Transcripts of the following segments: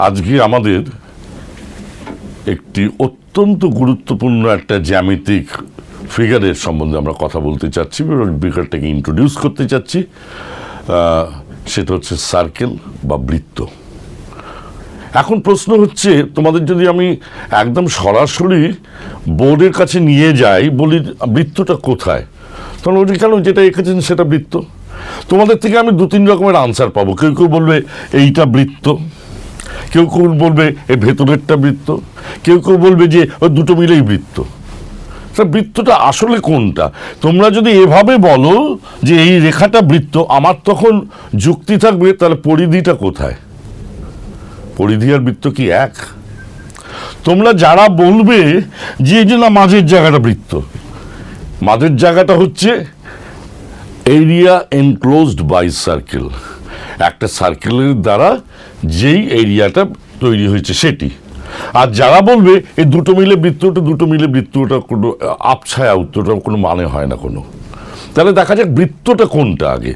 আজকে আমাদের একটি অত্যন্ত গুরুত্বপূর্ণ একটা জ্যামিতিক ফিগারের সম্বন্ধে আমরা কথা বলতে চাচ্ছি, ফিগারটাকে ইন্ট্রোডিউস করতে চাচ্ছি। সেটা হচ্ছে সার্কেল বা বৃত্ত। এখন প্রশ্ন হচ্ছে, তোমাদের যদি আমি একদম সরাসরি বোর্ডের কাছে নিয়ে যাই, বলি বৃত্তটা কোথায়, তখন বলছি কেন যেটা এঁকেছেন সেটা বৃত্ত। তোমাদের থেকে আমি দু তিন রকমের আনসার পাবো। কেউ কেউ বলবে এইটা বৃত্ত, কেউ কেউ বলবে এর ভেতরেরটা বৃত্ত, কেউ কেউ বলবে যে ওই দুটো মিলেই বৃত্ত। বৃত্তটা আসলে কোনটা? তোমরা যদি এভাবে বলো যে এই রেখাটা বৃত্ত, আমার তখন যুক্তি থাকবে তাহলে পরিধিটা কোথায়? পরিধি আর বৃত্ত কি এক? তোমরা যারা বলবে যে না মাঝের জায়গাটা বৃত্ত, মাঝের জায়গাটা হচ্ছে এরিয়া এনক্লোজড বাই সার্কেল, একটা সার্কেলের দ্বারা যেই এরিয়াটা তৈরি হয়েছে সেটি। আর যারা বলবে এই দুটো মিলে বৃত্তটা, দুটো মিলে বৃত্তটা কোনো আপছায়া উত্তরটা কোনো মানে হয় না কোনো। তাহলে দেখা যাক বৃত্তটা কোনটা আগে।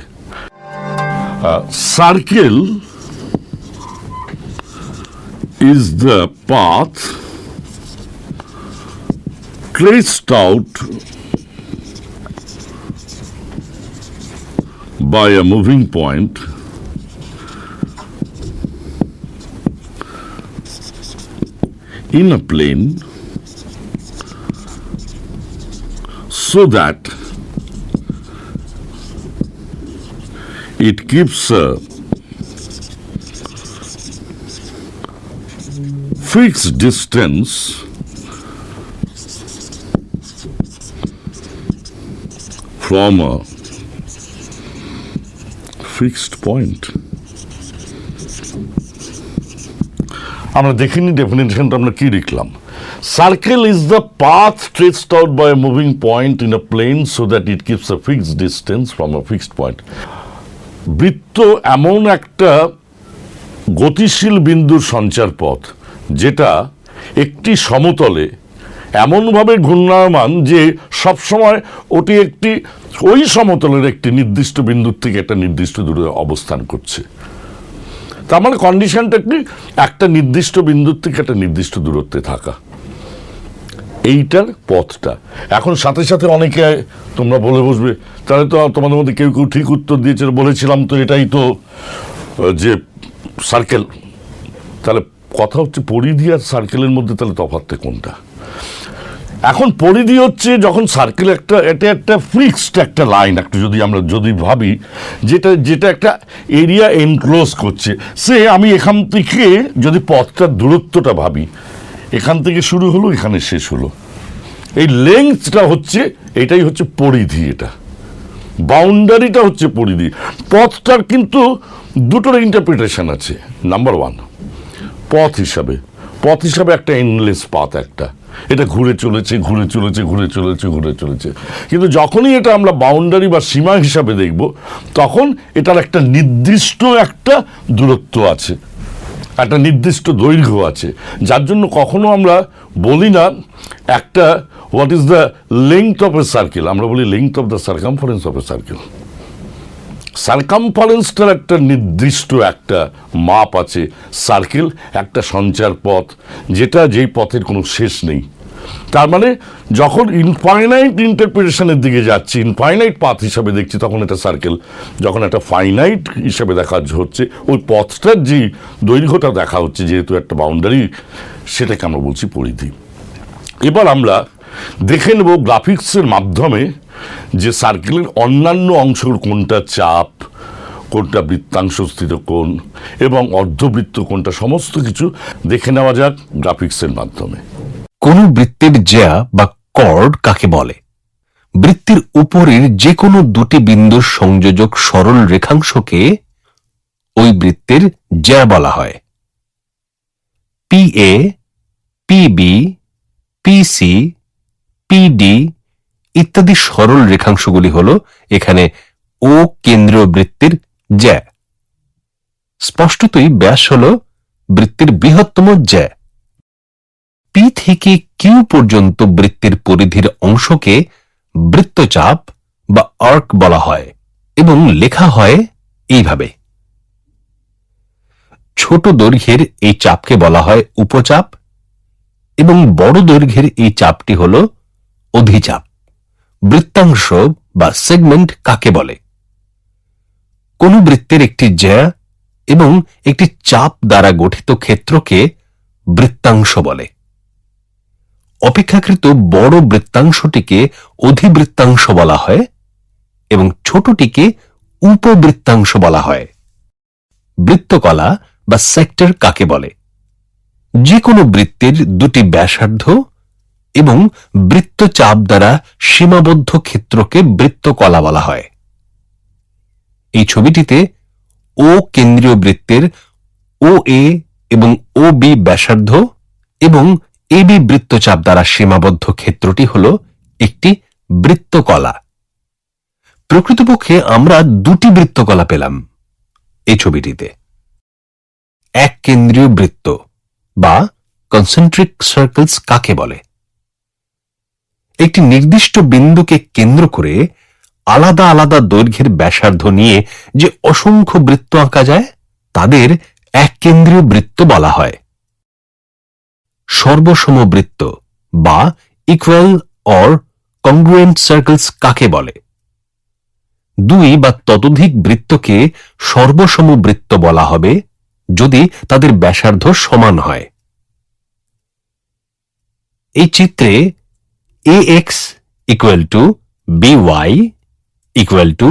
Circle is the path traced out by a moving point in a plane so that it keeps a fixed distance from a fixed point. আমরা দেখিনি ডেফিনেশনটা আমরা কি লিখলাম। Circle is the path traced out by a moving point in a plane so that it keeps a fixed distance from a fixed point. বৃত্ত এমন একটা গতিশীল বিন্দুর সঞ্চারপথ যেটা একটি সমতলে এমনভাবে ঘূর্ণায়মান যে সবসময় ওটি একটি ওই সমতলের একটি নির্দিষ্ট বিন্দুর থেকে একটা নির্দিষ্ট দূরে অবস্থান করছে। তার মানে কন্ডিশনটা কি, একটা নির্দিষ্ট বিন্দুর থেকে একটা নির্দিষ্ট দূরত্বে থাকা, এইটার পথটা। এখন সাথে সাথে অনেকে তোমরা বলে বসবে, তাহলে তো তোমাদের মধ্যে কেউ কেউ ঠিক উত্তর দিয়েছে, বলেছিলাম তো এটাই তো যে সার্কেল। তাহলে কথা হচ্ছে পরিধি আর সার্কেলের মধ্যে তাহলে তফাৎটা কোনটা? এখন পরিধি হচ্ছে যখন সার্কেল এটা একটা ফিক্সড একটা লাইন, একটা যদি ভাবি যেটা একটা এরিয়া এনক্লোজ করছে। সে আমি এখান থেকে যদি পথটার দূরত্বটা ভাবি, এখান থেকে শুরু হলো এখানে শেষ হলো, এই লেংথটা হচ্ছে, এটাই হচ্ছে পরিধি। এটা বাউন্ডারিটা হচ্ছে পরিধি। পথটার কিন্তু দুটোর ইন্টারপ্রিটেশন আছে। নাম্বার ওয়ান, পথ হিসাবে একটা এন্ডলেস পাথ, একটা এটা ঘুরে চলেছে। কিন্তু যখনই এটা আমরা বাউন্ডারি বা সীমা হিসাবে দেখব, তখন এটার একটা নির্দিষ্ট একটা দূরত্ব আছে, একটা নির্দিষ্ট দৈর্ঘ্য আছে, যার জন্য কখনো আমরা বলি না একটা what is the length of a circle, আমরা বলি length of the circumference of a circle. সার্কামফারেন্সটার একটা নির্দিষ্ট একটা মাপ আছে। সার্কেল একটা সঞ্চার পথ, যেই পথের কোনো শেষ নেই। তার মানে যখন ইনফাইনাইট ইন্টারপ্রিটেশনের দিকে যাচ্ছি, ইনফাইনাইট পাথ হিসাবে দেখছি, তখন এটা সার্কেল। যখন একটা ফাইনাইট হিসাবে দেখা হচ্ছে, ওই পথটার যে দৈর্ঘ্যটা দেখা হচ্ছে, যেহেতু একটা বাউন্ডারি, সেটাকে আমরা বলছি পরিধি। এবার আমরা দেখে নেব গ্রাফিক্সের মাধ্যমে যে সার্কেলের অন্যান্য অংশ কোনটা চাপ, কোনটা বৃত্তাংশস্থিত কোণ এবং অর্ধবৃত্ত কোনটা, সমস্ত কিছু দেখে নেওয়া যাক গ্রাফিক্সের মাধ্যমে। কোন বৃত্তের জ্যা বা কর্ড কাকে বলে? বৃত্তের উপরের যে কোনো দুটি বিন্দুর সংযোজক সরল রেখাংশকে ওই বৃত্তের জ্যা বলা হয়। PA, PB, PC, PD ইত্যাদি সরল রেখাংশগুলি হল এখানে ও কেন্দ্রীয় বৃত্তের জ্যা। স্পষ্টতই ব্যাস হল বৃত্তের বৃহত্তম জ্যা। পি থেকে কিউ পর্যন্ত বৃত্তের পরিধির অংশকে বৃত্তচাপ বা আর্ক বলা হয় এবং লেখা হয় এইভাবে। ছোট দৈর্ঘ্যের এই চাপকে বলা হয় উপচাপ এবং বড় দৈর্ঘ্যের এই চাপটি হল অধিচাপ। বৃত্তাংশ বা সেগমেন্ট কাকে বলে? কোন বৃত্তের একটি জ্যা এবং একটি চাপ দ্বারা গঠিত ক্ষেত্রকে বৃত্তাংশ বলে। অপেক্ষাকৃত বড় বৃত্তাংশটিকে অধিবৃত্তাংশ বলা হয় এবং ছোটটিকে উপবৃত্তাংশ বলা হয়। বৃত্তকলা বা সেক্টর কাকে বলে? যে কোনো বৃত্তের দুটি ব্যাসার্ধ এবং বৃত্তচাপ দ্বারা সীমাবদ্ধ ক্ষেত্রকে বৃত্তকলা বলা হয়। এই ছবিটিতে ও কেন্দ্রীয় বৃত্তের ও এ এবং ও বি ব্যাসার্ধ এবং এ বি বৃত্তচাপ দ্বারা সীমাবদ্ধ ক্ষেত্রটি হল একটি বৃত্তকলা। প্রকৃতপক্ষে আমরা দুটি বৃত্তকলা পেলাম এই ছবিটিতে। এক কেন্দ্রীয় বৃত্ত বা কনসেন্ট্রিক সার্কেলস কাকে বলে? একটি নির্দিষ্ট বিন্দুকে কেন্দ্র করে আলাদা আলাদা দৈর্ঘ্যের ব্যাসার্ধ নিয়ে যে অসংখ্য বৃত্ত আঁকা যায় তাদের এক কেন্দ্রীয় বৃত্ত বলা হয়। সর্বসম বৃত্ত বা ইকুয়াল অর কংগ্রুয়েন্ট সার্কেলস কাকে বলে? দুই বা ততোধিক বৃত্তকে সর্বসম বৃত্ত বলা হবে যদি তাদের ব্যাসার্ধ সমান হয়। এই চিত্রে ax equal to by equal to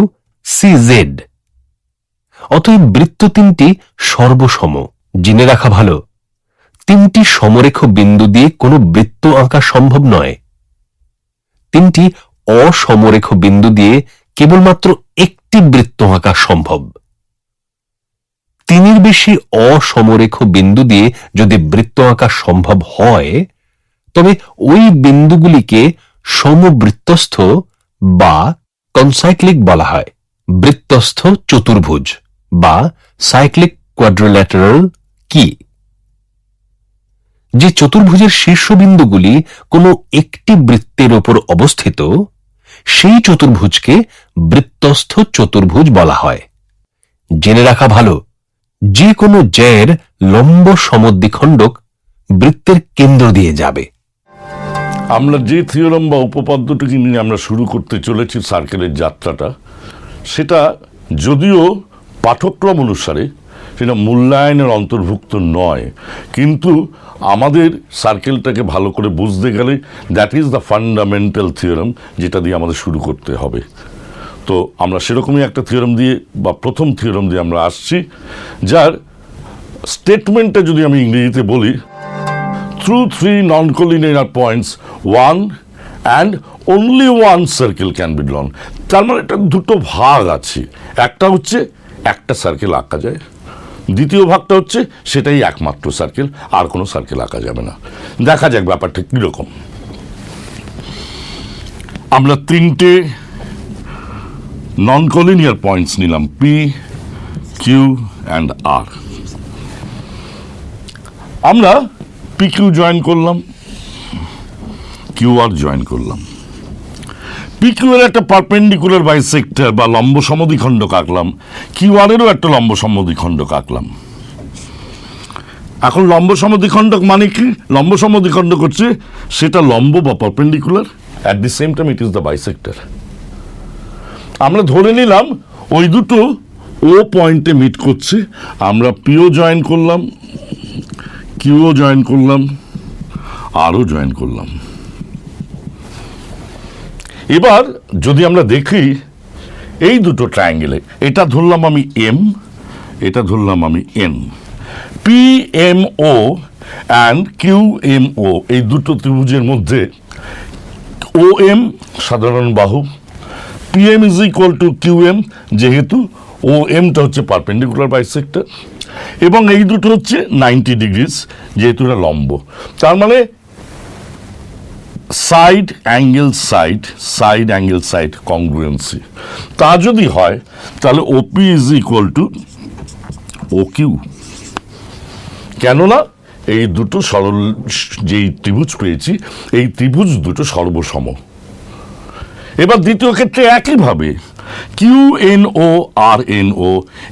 cz। অতএব বৃত্ত তিনটি সর্বসম। জেনে রাখা ভালো, তিনটি সমরেখ বিন্দু দিয়ে কোনো বৃত্ত আঁকা সম্ভব নয়। তিনটি অসমরেখ বিন্দু দিয়ে কেবলমাত্র একটি বৃত্ত আঁকা সম্ভব। তিনের বেশি অসমরেখ বিন্দু দিয়ে যদি বৃত্ত আঁকা সম্ভব হয় তবে ওই বিন্দুগুলিকে সমবৃত্তস্থ বা কনসাইক্লিক বলা হয়। বৃত্তস্থ চতুর্ভুজ বা সাইক্লিক কোয়াড্রিল্যাটারাল কি? যে চতুর্ভুজের শীর্ষবিন্দুগুলি কোনো একটি বৃত্তের উপর অবস্থিত সেই চতুর্ভুজকে বৃত্তস্থ চতুর্ভুজ বলা হয়। জেনে রাখা ভালো, যে কোনো জ্যায়ের লম্ব সমদ্বিখণ্ডক বৃত্তের কেন্দ্র দিয়ে যাবে। আমরা যে থিওরাম বা উপপাদ্যটিকে নিয়ে আমরা শুরু করতে চলেছি সার্কেলের যাত্রাটা, সেটা যদিও পাঠ্যক্রম অনুসারে সেটা মূল্যায়নের অন্তর্ভুক্ত নয়, কিন্তু আমাদের সার্কেলটাকে ভালো করে বুঝতে গেলে that is the fundamental theorem যেটা দিয়ে আমাদের শুরু করতে হবে। তো আমরা সেরকমই একটা থিওরাম দিয়ে বা প্রথম থিওরাম দিয়ে আমরা আসছি, যার স্টেটমেন্টটা যদি আমি ইংরেজিতে বলি, through three non-collinear points one and only one circle can be drawn। তার মানে এটা দুটো ভাগ আছে। একটা হচ্ছে একটা সার্কেল আঁকা যায়, দ্বিতীয় ভাগটা হচ্ছে সেটাই একমাত্র সার্কেল, আর কোনো সার্কেল আঁকা যাবে না। দেখা যাক ব্যাপারটা কীরকম। আমরা তিনটে নন কলিনিয়ার পয়েন্টস নিলাম, পি কিউ অ্যান্ড আর। আমরা পি কিউ জয়েন করলাম, কিউ আর জয়েন করলাম। পি কিউ এর একটা পারপেন্ডিকুলার বাইসেক্টর বা লম্ব সমদ্বিখণ্ডক আঁকলাম, কিউ আর এরও একটা লম্ব সমদ্বিখণ্ডক আঁকলাম। এখন লম্ব সমদ্বিখণ্ডক মানে কি? লম্ব সমদ্বিখণ্ডক হচ্ছে সেটা লম্ব বা perpendicular, at the same time it is the bisector. আমরা ধরে নিলাম ওই দুটো ও পয়েন্টে মিট করছে। আমরা পিও জয়েন করলাম, কিউও জয়েন করলাম, আরও জয়েন করলাম। এবার যদি আমরা দেখি এই দুটো ট্রায়াঙ্গেলে, এটা ধরলাম আমি এম, এটা ধরলাম আমি N. P M O and Q M O, এই দুটো ত্রিভুজের মধ্যে ও এম সাধারণ বাহু, P M is equal to Q M, যেহেতু ও এমটা হচ্ছে পারপেন্ডিকুলার বাইসেক্টর, এবং এই দুটো হচ্ছে 90 ডিগ্রিজ, যেহেতু এটা লম্ব। তার মানে side angle side, side angle side congruency. তা যদি হয় তাহলে OP is equal to O Q. কেননা এই দুটো সরল যেই ত্রিভুজ পেয়েছি, এই ত্রিভুজ দুটো সর্বসম। এবার দ্বিতীয় ক্ষেত্রে একইভাবে Q N O R N O,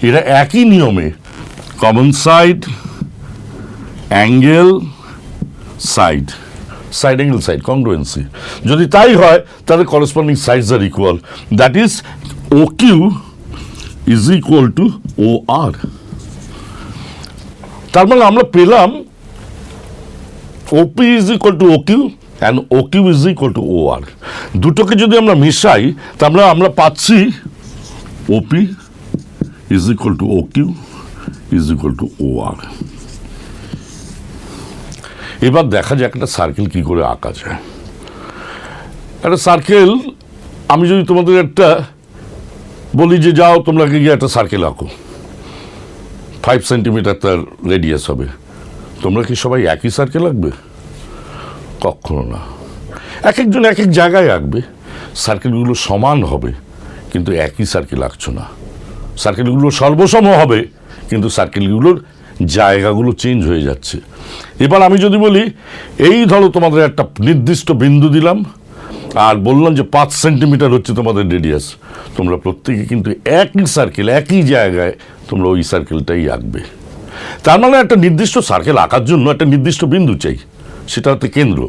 এরা একই নিয়মে common side, angle, side, side angle side congruency. যদি তাই হয় তাহলে corresponding sides are equal, that is O Q is equal to O R. তার মানে আমরা পেলাম OP is equal to O Q and O Q is equal to O R. দুটোকে যদি আমরা মিশাই তাহলে আমরা পাচ্ছি OP is equal to O Q is equal to O আর। এবার দেখা যায় একটা সার্কেল কি করে আঁকা যায়। একটা সার্কেল আমি যদি তোমাদের একটা বলি যে যাও তোমরা গিয়ে একটা সার্কেল আঁকো, 5 সেন্টিমিটার তার রেডিয়াস হবে, তোমরা কি সবাই একই সার্কেল আঁকবে? কখনো না। এক একজন এক এক জায়গায় আঁকবে, সার্কেলগুলো সমান হবে কিন্তু একই সার্কেল আঁকছো না। সার্কেলগুলো সর্বসম হবে কিন্তু সার্কেলগুলোর জায়গাগুলো চেঞ্জ হয়ে যাচ্ছে। এবার আমি যদি বলি এই ধরো তোমাদের একটা নির্দিষ্ট বিন্দু দিলাম আর বললাম যে 5 সেন্টিমিটার হচ্ছে তোমাদের রেডিয়াস, তোমরা প্রত্যেকে কিন্তু একই সার্কেল একই জায়গায় তোমরা ওই সার্কেলটাই আঁকবে। তার মানে একটা নির্দিষ্ট সার্কেল আঁকার জন্য একটা নির্দিষ্ট বিন্দু চাই, সেটা হচ্ছে কেন্দ্র,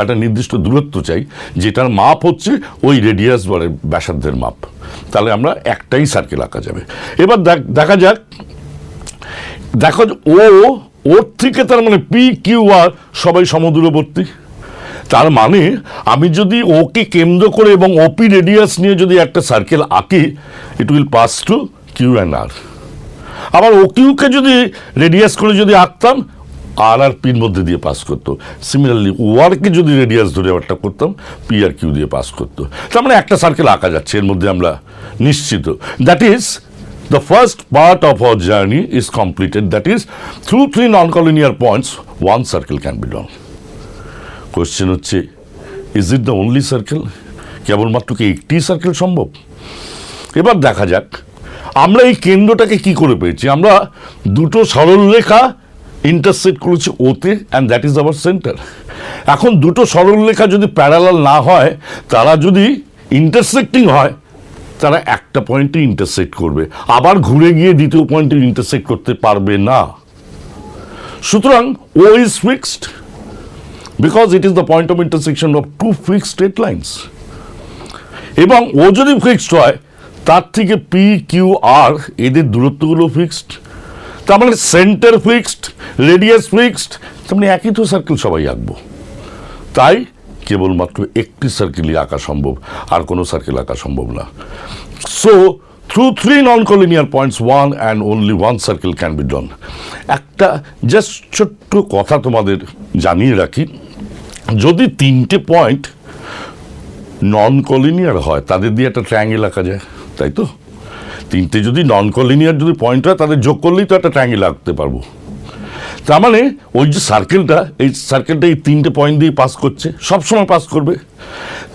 একটা নির্দিষ্ট দূরত্ব চাই যেটার মাপ হচ্ছে ওই রেডিয়াস বা ব্যাসার্ধের মাপ, তাহলে আমরা একটাই সার্কেল আঁকা যাবে। এবার দেখা যাক, দেখো ওর থেকে তার মানে পি কিউ আর সবাই সমদূরবর্তী। তার মানে আমি যদি ওকে কেন্দ্র করে এবং ওপি রেডিয়াস নিয়ে যদি একটা সার্কেল আঁকি, it will pass to Q and R. আবার ও কিউকে যদি রেডিয়াস করে যদি আঁকতাম, আর আর পির মধ্যে দিয়ে পাস করতো। সিমিলারলি ও আরকে যদি রেডিয়াস ধরে একটা করতাম, পি আর কিউ দিয়ে পাস করতো। তার মানে একটা সার্কেল আঁকা যাচ্ছে, এর মধ্যে আমরা নিশ্চিত। That is the first part of our journey is completed, that is through 3 non-collinear points one circle can be drawn. Question হচ্ছে, is it the only circle? কেবলমাত্র কি একটি সার্কেল সম্ভব? এবার দেখা যাক আমরা এই কেন্দ্রটাকে কি করে পেয়েছি। আমরা দুটো সরল রেখা ইন্টারসেক্ট করেছি ওতে, and that is our centre. এখন দুটো সরল রেখা যদি প্যারালাল না হয়, তারা যদি ইন্টারসেক্টিং হয়, তারা একটা পয়েন্টে ইন্টারসেক্ট করবে, আবার ঘুরে গিয়ে দ্বিতীয় পয়েন্টে ইন্টারসেক্ট করতে পারবে না। সুতরাং O is fixed because it is the point of intersection of two fixed straight lines. এবং ও যদি ফিক্সড হয়, তার থেকে পি কিউ আর এদের দূরত্বগুলো ফিক্সড। তার মানে সেন্টার ফিক্সড, রেডিয়াস ফিক্সড, তার মানে একই তো সার্কেল সবাই আঁকবো। তাই কেবলমাত্র একটি সার্কেলই আঁকা সম্ভব, আর কোনো সার্কেল আঁকা সম্ভব না। So through 3 non-collinear points one and only one circle can be drawn. একটা জাস্ট ছোট্ট কথা তোমাদের জানিয়ে রাখি, যদি 3টে পয়েন্ট নন কলিনিয়ার হয় তাদের দিয়ে একটা ট্রায়াঙ্গেল আঁকা যায়, তাই তো? 3টে যদি নন কলিনিয়ার যদি পয়েন্ট হয় তাদের যোগ করলেই তো একটা ট্রায়াঙ্গেল আঁকতে পারবো। তার মানে ওই যে সার্কেলটা, এই সার্কেলটা এই 3টে পয়েন্ট দিয়ে পাস করছে, সবসময় পাস করবে।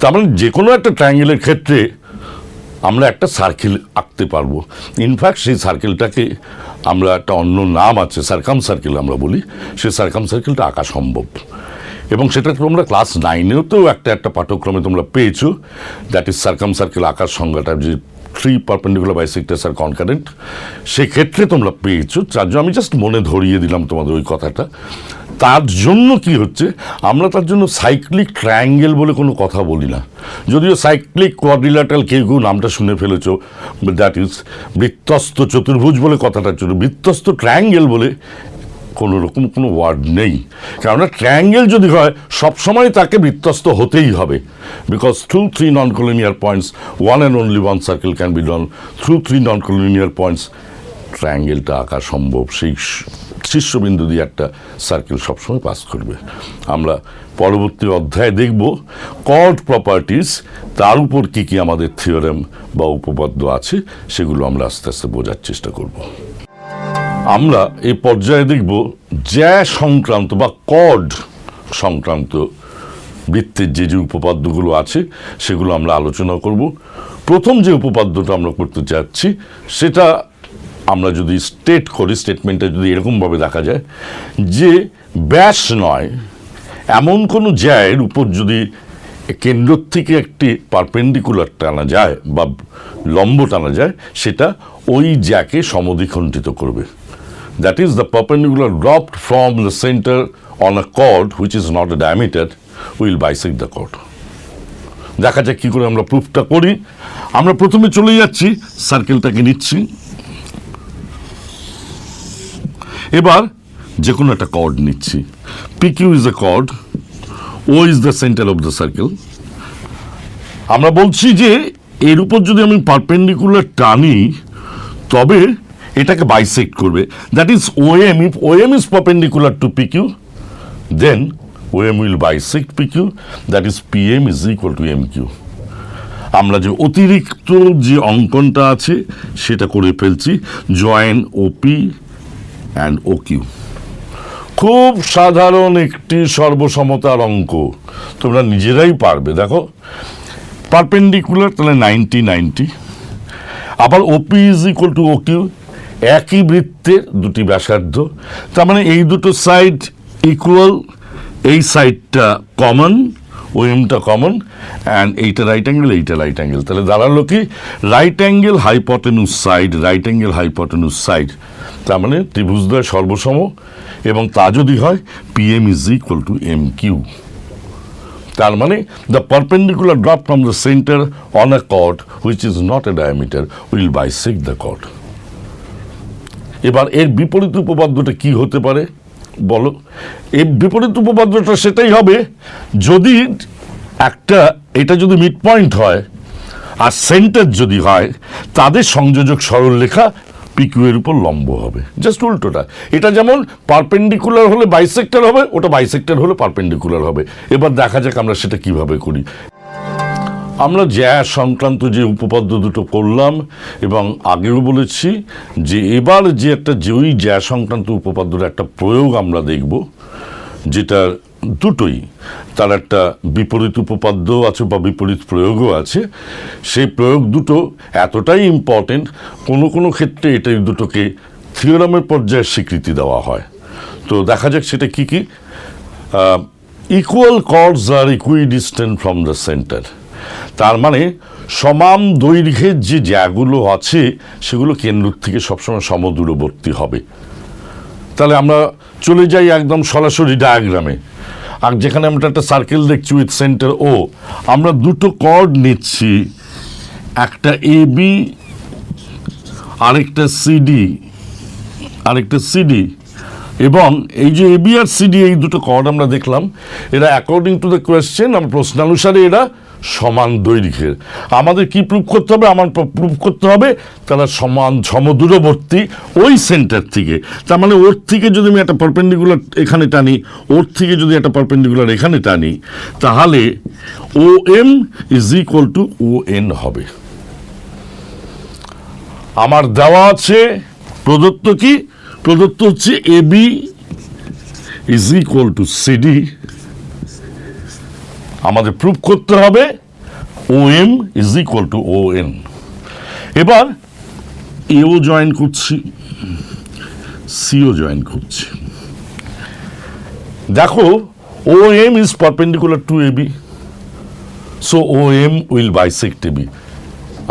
তার মানে যে কোনো একটা ট্রায়াঙ্গেলের ক্ষেত্রে আমরা একটা সার্কেল আঁকতে পারবো। ইনফ্যাক্ট সেই সার্কেলটাকে আমরা একটা অন্য নাম আছে, সার্কাম সার্কেল আমরা বলি, সেই সার্কাম সার্কেলটা আঁকা সম্ভব। এবং সেটা তোমরা ক্লাস 9-এও একটা পাঠ্যক্রমে তোমরা পেয়েছো, দ্যাট ইজ সার্কাম সার্কেল আঁকার সংজ্ঞাটা, যে 3 perpendicular bisectors are concurrent, সেক্ষেত্রে তোমরা পেয়েছো। তার জন্য আমি জাস্ট মনে ধরিয়ে দিলাম তোমাদের ওই কথাটা। তার জন্য কি হচ্ছে, আমরা তার জন্য সাইক্লিক ট্রায়াঙ্গেল বলে কোনো কথা বলি না, যদিও সাইক্লিক কোয়াড্রিল্যাটারাল কেউ নামটা শুনে ফেলেছো, দ্যাট ইজ বৃত্তস্ত চতুর্ভুজ বলে কথাটার জন্য। বৃত্তস্ত ট্রায়াঙ্গেল বলে কোনো রকম কোনো ওয়ার্ড নেই, কেননা ট্রায়াঙ্গেল যদি হয় সবসময় তাকে বৃত্তস্ত হতেই হবে। Because through 3 non-collinear points one and only one circle can be drawn. Through 3 non-collinear points ট্রায়াঙ্গেলটা আঁকা সম্ভব, সেই শীর্ষবিন্দু দিয়ে একটা সার্কেল সবসময় পাস করবে। আমরা পরবর্তী অধ্যায়ে দেখব কর্ড প্রপার্টিস, তার উপর কী কী আমাদের থিওরেম বা উপপাদ্য আছে, সেগুলো আমরা আস্তে আস্তে বোঝার চেষ্টা করব। আমরা এই পর্যায়ে দেখব জ্যা সংক্রান্ত বা কর্ড সংক্রান্ত বৃত্তের যে যে উপপাদ্যগুলো আছে সেগুলো আমরা আলোচনা করব। প্রথম যে উপপাদ্যটা আমরা করতে চাচ্ছি, সেটা আমরা যদি স্টেট করি, স্টেটমেন্টটা যদি এরকমভাবে দেখা যায় যে ব্যাস নয় এমন কোনো জ্যায়ের উপর যদি কেন্দ্র থেকে একটি পারপেন্ডিকুলার টানা যায় বা লম্ব টানা যায়, সেটা ওই জ্যাকে সমদ্বিখণ্ডিত করবে। that is the perpendicular dropped from the center on a chord which is not a diameter will bisect the chord. দেখা যাক কি করে আমরা প্রুফটা করি। আমরা প্রথমে চলে যাচ্ছি, সার্কেলটাকে নিচ্ছি, এবার যে কোনো একটা কর্ড নিচ্ছি। PQ is a chord, O is the centre of the circle. আমরা বলছি যে এর উপর যদি আমি পারপেন্ডিকুলার টানি তবে এটাকে বাইসেক্ট করবে, that is OM। If OM is perpendicular to PQ then OM will bisect PQ, that is PM is equal to MQ। আমরা যে অতিরিক্ত যে অঙ্কনটা আছে সেটা করে ফেলছি, জয়েন OP অ্যান্ড OQ। খুব সাধারণ একটি সর্বসমতার অঙ্ক, তোমরা নিজেরাই পারবে। দেখো পারপেন্ডিকুলার তাহলে 90 90, আবার OP is equal two OQ, একই বৃত্তের দুটি ব্যাসার্ধ, তার মানে এই দুটো সাইড ইকুয়াল, এই সাইডটা কমন, OMটা কমন, অ্যান্ড এইটা রাইট অ্যাঙ্গেল, এইটা রাইট অ্যাঙ্গেল, তাহলে দাঁড়ালো কি right angle hypotenuse side, right angle hypotenuse side, তার মানে ত্রিভুজদ্বয় সর্বসম, এবং তা যদি হয় PM is equal to MQ। তার মানে the perpendicular drop from the centre on a chord which is not a diameter will bisect the chord. এবার এর বিপরীত উপপাদ্যটা কি হতে পারে বলো? এর বিপরীত উপপাদ্যটা সেটাই হবে যদি একটা, এটা যদি মিড পয়েন্ট হয় আর সেন্টার যদি হয়, তাদের সংযোজক সরলরেখা PQ এর উপর লম্ব হবে, জাস্ট উল্টোটা। এটা যেমন পারপেন্ডিকুলার হলে বাইসেক্টর হবে, ওটা বাইসেক্টর হলে পারপেন্ডিকুলার হবে। এবার দেখা যাক আমরা সেটা কিভাবে করি। আমরা জ্যা সংক্রান্ত যে উপপাদ্য দুটো করলাম, এবং আগেও বলেছি যে এবার যে একটা ওই জ্যা সংক্রান্ত উপপাদ্যের একটা প্রয়োগ আমরা দেখব, যেটা দুটোই তার একটা বিপরীত উপপাদ্য আছে বা বিপরীত প্রয়োগও আছে। সেই প্রয়োগ দুটো এতটাই ইম্পর্টেন্ট, কোনো কোনো ক্ষেত্রে এটাই দুটোকে থিওরামের পর্যায়ে স্বীকৃতি দেওয়া হয়। তো দেখা যাক সেটা কি কি। Equal chords are equidistant from the centre, তার মানে সমান দৈর্ঘ্যের যে জ্যাগুলো আছে সেগুলো কেন্দ্র থেকে সবসময় সমদূরবর্তী হবে। তাহলে আমরা চলে যাই একদম সরাসরি ডায়াগ্রামে। আর যেখানে আমরা একটা সার্কেল দেখছি উইথ সেন্টার O, আমরা দুটো কর্ড নিচ্ছি, একটা AB আরেকটা CD, এবং এই যে AB আর CD এই দুটো কর্ড আমরা দেখলাম, এরা অ্যাকর্ডিং টু দ্য কোয়েশ্চেন, আমার প্রশ্নানুসারে এরা সমান দৈর্ঘ্যের। আমাদের কি প্রুভ করতে হবে? আমার প্রুভ করতে হবে তারা সমদূরবর্তী ওই সেন্টার থেকে। তার মানে ওর থেকে যদি আমি একটা পারপেন্ডিকুলার এখানে টানি, ওর থেকে যদি একটা পারপেন্ডিকুলার এখানে টানি, তাহলে OM is equal to ON হবে। আমার দেওয়া আছে প্রদত্ত কি? প্রদত্ত হচ্ছে AB is equal two CD। আমাদের প্রুভ করতে হবে OM is equal to ON। এবার AO জয়েন করছি, CO জয়েন করছি। দেখো OM is perpendicular two AB, so OM will bisect AB।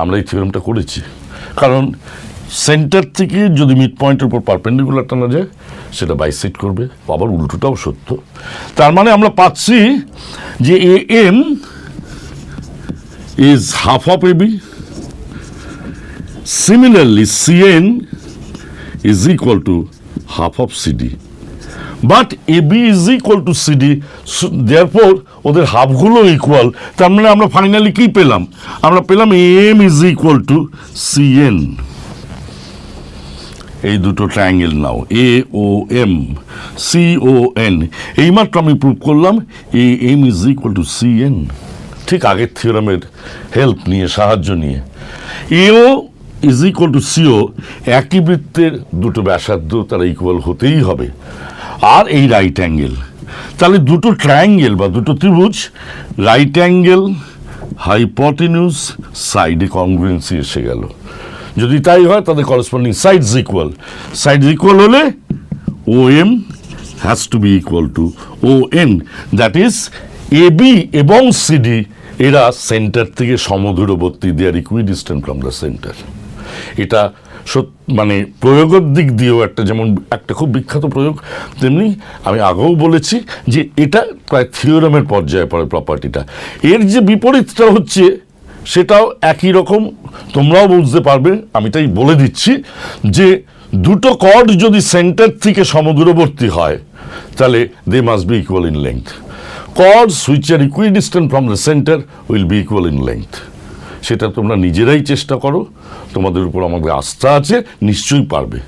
আমরা এই থিওরামটা করেছি, কারণ সেন্টার থেকে যদি মিড পয়েন্টের উপর পারপেন্ডিকুলার টানা যায় সেটা বাইসেক্ট করবে, আবার উল্টোটাও সত্য। তার মানে আমরা পাচ্ছি যে AM is half of AB, similarly CN is equal to half of CD, but AB is equal two CD, therefore ওদের হাফগুলো ইকুয়াল। তার মানে আমরা ফাইনালি কি পেলাম? আমরা পেলাম AM is equal two CN। এই দুটো ট্রায়াঙ্গেল নাও, AOM CON, এইমাত্র আমি প্রুভ করলাম AM is equal two CN, ঠিক আগের থিওরামের হেল্প নিয়ে, সাহায্য নিয়ে। AO is equal two CO, একই বৃত্তের দুটো ব্যাসার্ধ, তারা ইকুয়াল হতেই হবে। আর এই রাইট অ্যাঙ্গেল, তাহলে দুটো ট্রায়াঙ্গেল বা দুটো ত্রিভুজ, রাইট অ্যাঙ্গেল হাইপোটেনিউস, সাইডে কংগ্রুয়েন্সি এসে গেল। যদি তাই হয় তাদের corresponding sides equal. Sides equal হলে OM has to be equal to ON, that is AB এবং CD এরা সেন্টার থেকে সমদূরবর্তী, they are equidistant from the centre. এটা মানে প্রয়োগের দিক দিয়েও যেমন একটা খুব বিখ্যাত প্রয়োগ, তেমনি আমি আগেও বলেছি যে এটা প্রায় থিওরামের পর্যায়ে পড়ে প্রপার্টিটা। এর যে বিপরীতটা হচ্ছে সেটাও একই রকম, তোমরাও বুঝতে পারবে। আমি তাই বলে দিচ্ছি যে দুটো কর্ড যদি সেন্টার থেকে সমদূরবর্তী হয় তাহলে they must be equal in length. Chords which are equidistant from the centre will be equal in length. সেটা তোমরা নিজেরাই চেষ্টা করো, তোমাদের উপর আমাদের আস্থা আছে, নিশ্চয়ই পারবে।